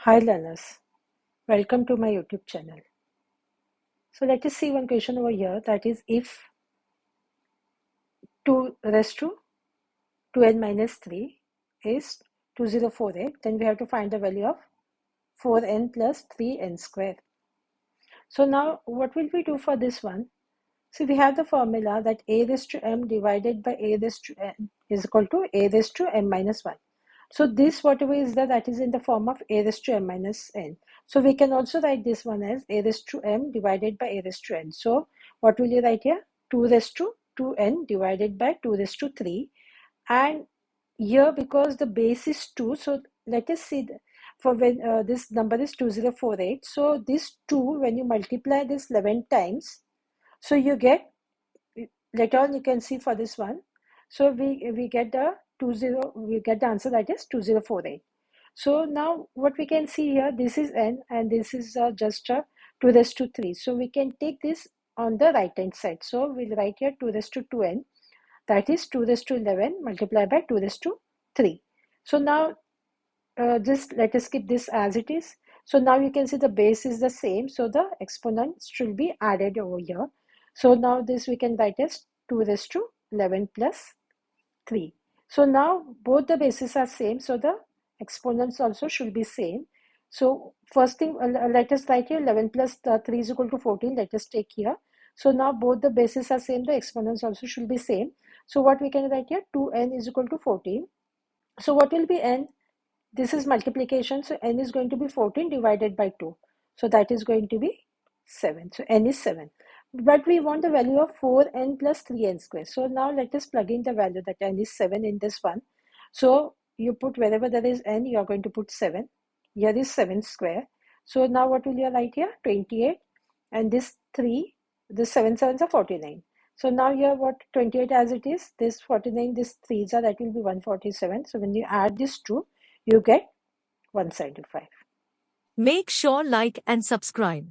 Hi learners, welcome to my YouTube channel. So let us see one question over here, that is if 2 raised to 2n minus 3 is 2048, then we have to find the value of 4n plus 3n square. So now what will we do for this one? So we have the formula that a raised to m divided by a raised to n is equal to a raised to m minus 1. So this whatever is there, that is in the form of a raised to m minus n. So we can also write this one as a raised to m divided by a raised to n. So what will you write here? 2 raised to 2n divided by 2 raised to 3. And here because the base is 2, so let us see for when this number is 2048. So this 2, when you multiply this 11 times, so you get, later on you can see for this one, so we get the we get the answer, that is 2048. So now what we can see here, this is n and this is just 2 raised to 3. So we can take this on the right hand side. So we'll write here 2 raised to 2n, that is 2 raised to 11 multiplied by 2 raised to 3. So now just let us keep this as it is. So now you can see the base is the same, so the exponents should be added over here. So now this we can write as 2 raised to 11 plus 3. So now both the bases are same, so the exponents also should be same. So first thing, let us write here 11 plus 3 is equal to 14. Let us take here. So now both the bases are same, the exponents also should be same. So what we can write here, 2n is equal to 14. So what will be n? This is multiplication, so n is going to be 14 divided by 2. So that is going to be 7. So n is 7. But we want the value of 4n plus 3n square. So now let us plug in the value that n is 7 in this one. So you put wherever there is n, you are going to put 7. Here is 7 square. So now what will you write here? 28. And this 3, this 7 sevens are 49. So now here what 28 as it is, this 49, this 3s are, that will be 147. So when you add this 2, you get 175. Make sure like and subscribe.